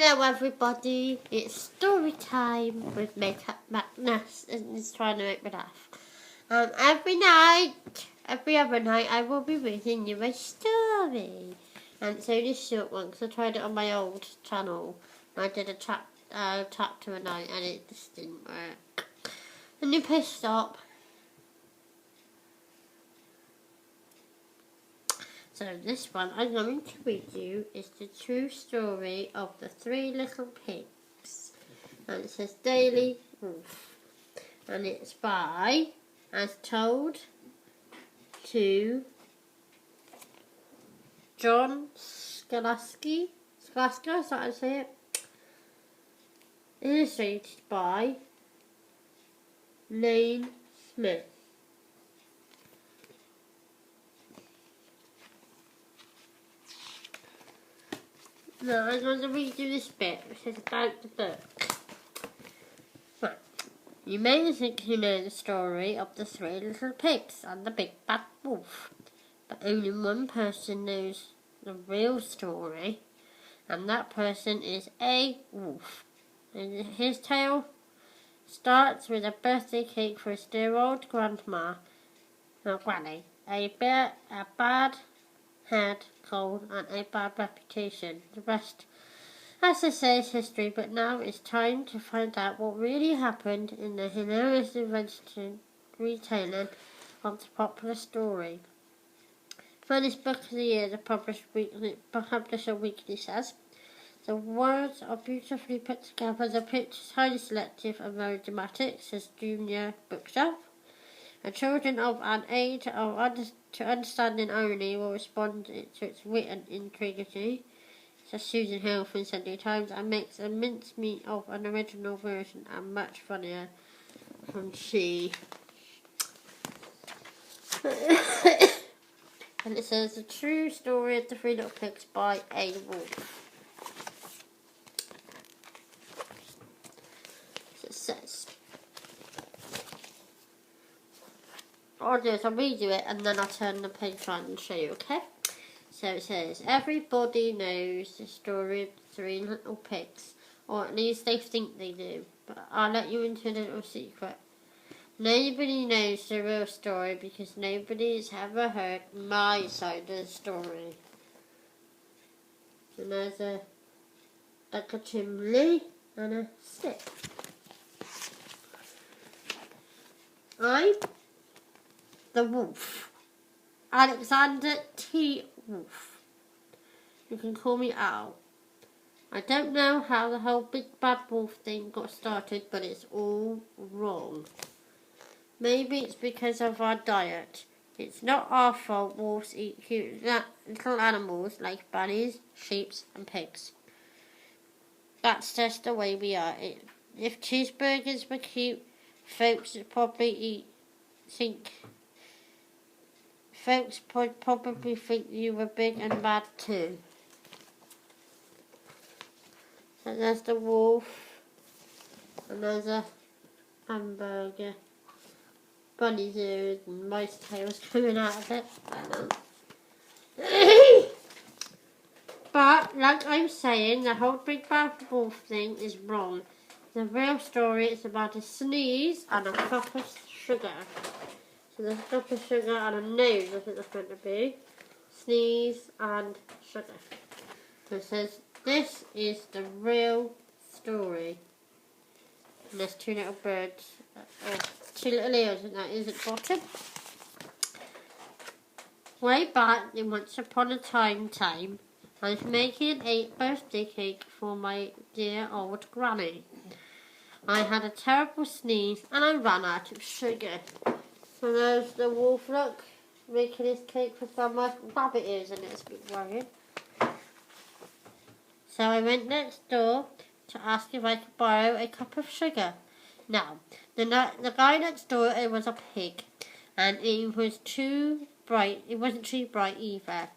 Hello everybody, it's story time with Makeup Magnus and he's trying to make me laugh. Every other night I will be reading you a story. And it's only a short one because I tried it on my old channel. I did a chapter a night and it just didn't work. And you press stop. So this one I'm going to read you is the true story of the three little pigs. And it says Daily Wolf. And it's by, as told to John Skalaska, is that how I say it? Illustrated by Lane Smith. Now I'm going to read you this bit, which is about the book. Right. You may think you know the story of the three little pigs and the big bad wolf, but only one person knows the real story, and that person is a wolf. And his tale starts with a birthday cake for his dear old grandma, or granny, a bad head cold and a bad reputation. The rest, as I say, is history, but now it's time to find out what really happened in the hilarious invention retelling of the popular story. Funniest book of the year, the Publisher Weekly says. The words are beautifully put together, the pictures highly selective and very dramatic, says Junior Bookshelf. And children of an age to understanding only will respond to its wit and intrigue, says Susan Hill from Sunday Times, and makes a mincemeat of an original version and much funnier from She. And it says the true story of the three little pigs by A. Wolf. So it says, what I'll do is I'll read you it and then I'll turn the page around and show you, okay? So it says, everybody knows the story of the three little pigs, or at least they think they do, but I'll let you into a little secret. Nobody knows the real story because nobody has ever heard my side of the story. And there's like a chimney and a stick. I'm the wolf. Alexander T. Wolf. You can call me Al. I don't know how the whole big bad wolf thing got started, but it's all wrong. Maybe it's because of our diet. It's not our fault wolves eat cute little animals like bunnies, sheep and pigs. That's just the way we are. If cheeseburgers were cute, folks would probably think you were big and bad too. So there's the wolf, and there's a hamburger, bunny's ears and mice tails coming out of it. But, like I'm saying, the whole big bad wolf thing is wrong. The real story is about a sneeze and a cup of sugar. So there's a cup of sugar and a nose, I think that's meant to be. Sneeze and sugar. So it says, this is the real story. And there's two little birds, or two little ears, and that is at the bottom. Way back in once upon a time, I was making a birthday cake for my dear old granny. I had a terrible sneeze and I ran out of sugar. So there's the wolf, look, making his cake with some rabbit ears in it. It's a bit worrying. So I went next door to ask if I could borrow a cup of sugar. Now, the guy next door, it was a pig, and it wasn't too bright either.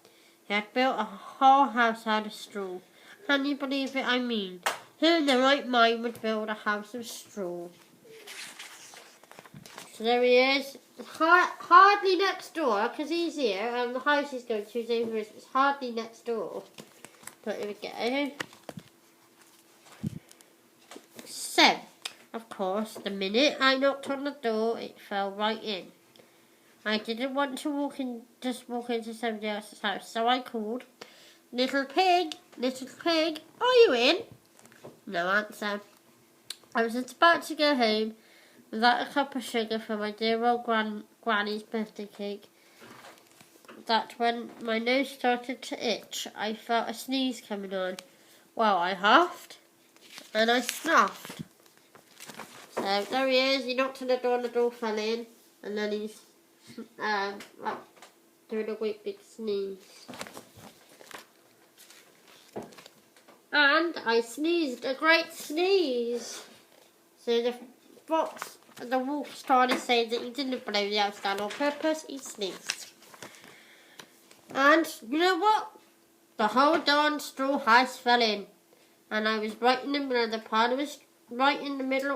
He had built a whole house out of straw. Can you believe it? I mean, who in their right mind would build a house of straw? So there he is. Hardly next door, because he's here, and the house he's going to is over. It's hardly next door. But here we go. course, the minute I knocked on the door, it fell right in. I didn't want to just walk into somebody else's house, so I called, little pig, are you in? No answer. I was just about to go home without a cup of sugar for my dear old granny's birthday cake, that when my nose started to itch, I felt a sneeze coming on. Well, I huffed and I snuffed. So there he is. He knocked on the door and the door fell in, and then he's doing a great big sneeze. And I sneezed a great sneeze. So the wolf started saying that he didn't blow the house down on purpose. He sneezed. And you know what? The whole darn straw house fell in, and I was right in the middle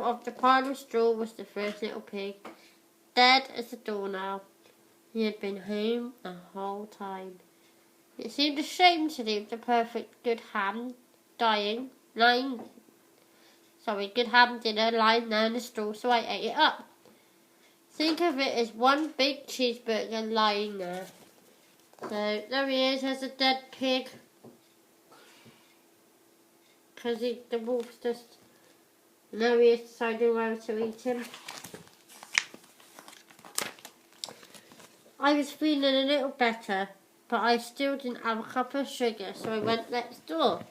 of the pile of straw was the first little pig, dead as a doornail. He had been home the whole time. It seemed a shame to leave the perfect good ham dinner lying there in the straw, so I ate it up. Think of it as one big cheeseburger lying there. So there he is, as a dead pig. Because the wolf's just... Now he is deciding whether to eat him. I was feeling a little better, but I still didn't have a cup of sugar, so I went next door.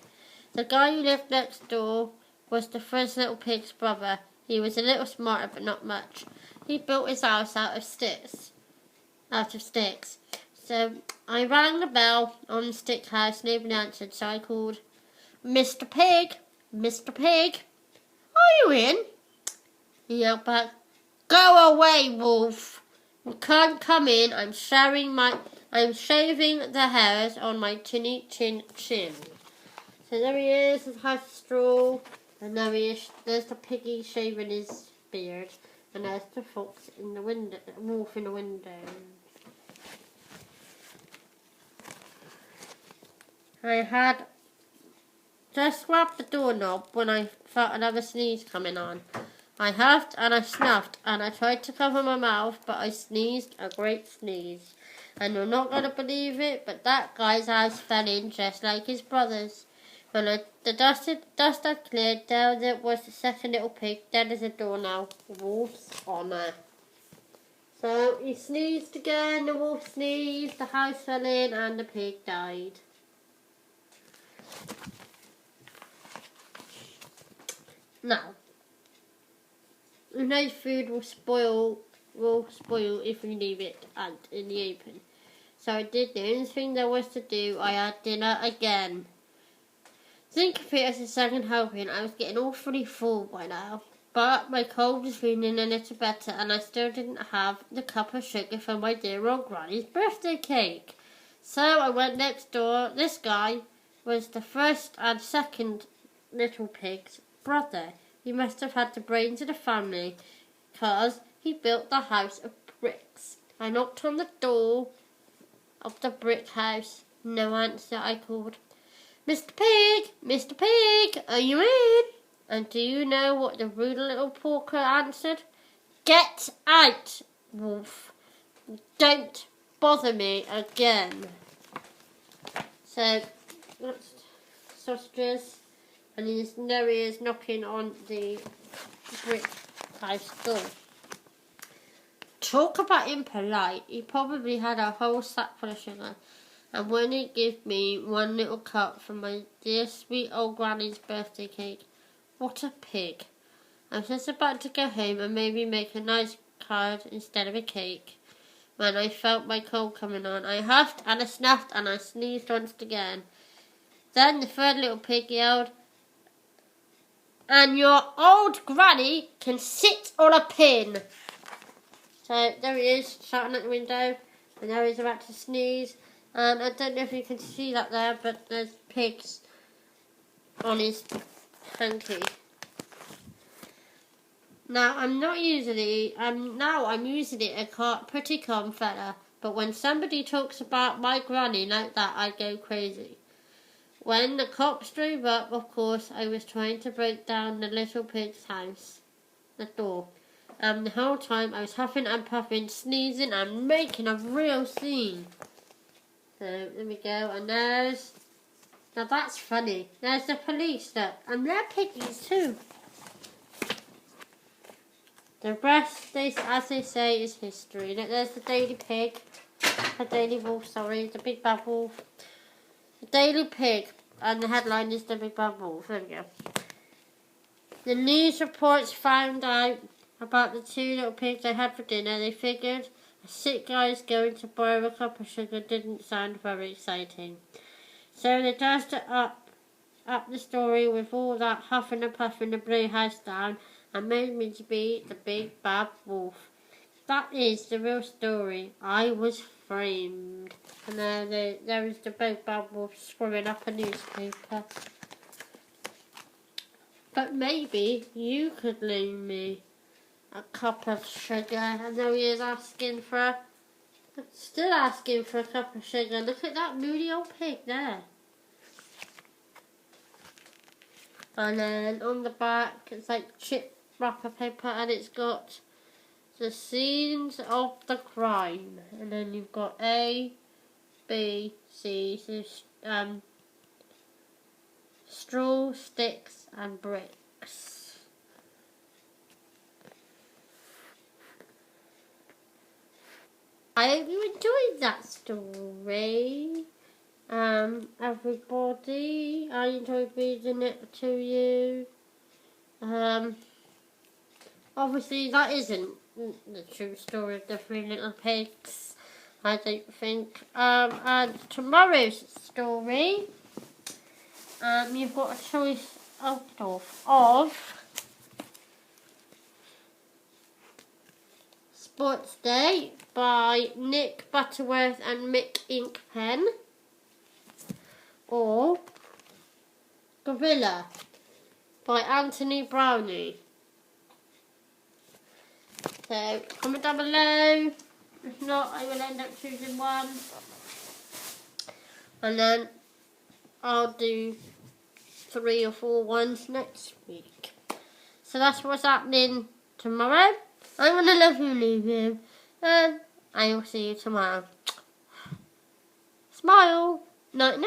The guy who lived next door was the first little pig's brother. He was a little smarter, but not much. He built his house out of sticks. So I rang the bell on the stick house, nobody answered, so I called, Mr. Pig, are you in? He yelled back, go away, wolf. You can't come in. I'm shaving the hairs on my tinny chin. So there he is, his house of straw, and there's the piggy shaving his beard, and there's the wolf in the window. I had just grabbed the doorknob when I felt another sneeze coming on. I huffed and I snuffed and I tried to cover my mouth, but I sneezed a great sneeze. And you're not going to believe it, but that guy's house fell in just like his brother's. When the dust had cleared, there was the second little pig, dead as a doornail. Wolf's honour. So he sneezed again, the wolf sneezed, the house fell in, and the pig died. Now, no food will spoil if you leave it out in the open. So I did the only thing there was to do. I had dinner again. Think of it as a second helping. I was getting awfully full by now. But my cold was feeling a little better, and I still didn't have the cup of sugar for my dear old granny's birthday cake. So I went next door. This guy was the first and second little pig's brother. He must have had the brains of the family, because he built the house of bricks. I knocked on the door of the brick house. No answer. I called, Mr. Pig, are you in? And do you know what the rude little porker answered? Get out, wolf. Don't bother me again. So, that's sausages. And there he is knocking on the brick house door. Talk about impolite. He probably had a whole sack full of sugar. And when he gave me one little cup from my dear sweet old granny's birthday cake, what a pig. I was just about to go home and maybe make a nice card instead of a cake, when I felt my cold coming on. I huffed and I snuffed and I sneezed once again. Then the third little pig yelled, and your old granny can sit on a pin. So there he is, shouting at the window, and there he's about to sneeze. And I don't know if you can see that there, but there's pigs on his hanky. Now I'm usually a pretty calm fella, but when somebody talks about my granny like that, I go crazy. When the cops drove up, of course, I was trying to break down the little pig's house. the door. The whole time I was huffing and puffing, sneezing and making a real scene. So there we go, and now that's funny. There's the police, look, and they're piggies too. The rest, as they say, is history. Look, there's the Daily Pig, the Daily Wolf, sorry, the Big Bad Wolf. The Daily Pig, and the headline is the Big Bad Wolf. There we go. The news reports found out about the 2 little pigs they had for dinner. They figured a sick guy's going to borrow a cup of sugar didn't sound very exciting. So they dusted up the story with all that huffing and puffing the blue house down and made me to be the Big Bad Wolf. That is the real story. I was framed. And there was the Big Bad Wolf screwing up a newspaper. But maybe you could loan me a cup of sugar. I know he is still asking for a cup of sugar. Look at that moody old pig there. And then on the back, it's like chip wrapper paper, and it's got the scenes of the crime. And then you've got A, B, C, so straw, sticks, and bricks. I hope you enjoyed that story. Everybody, I enjoyed reading it to you. Obviously that isn't the true story of the 3 little pigs, I don't think. And tomorrow's story, you've got a choice of Sports Day by Nick Butterworth and Mick Inkpen, or Gorilla by Anthony Brownie. So comment down below. If not, I will end up choosing one, and then I'll do 3 or 4 ones next week. So that's what's happening tomorrow. I'm going to love you, leave you, and I will see you tomorrow. Smile. Night night.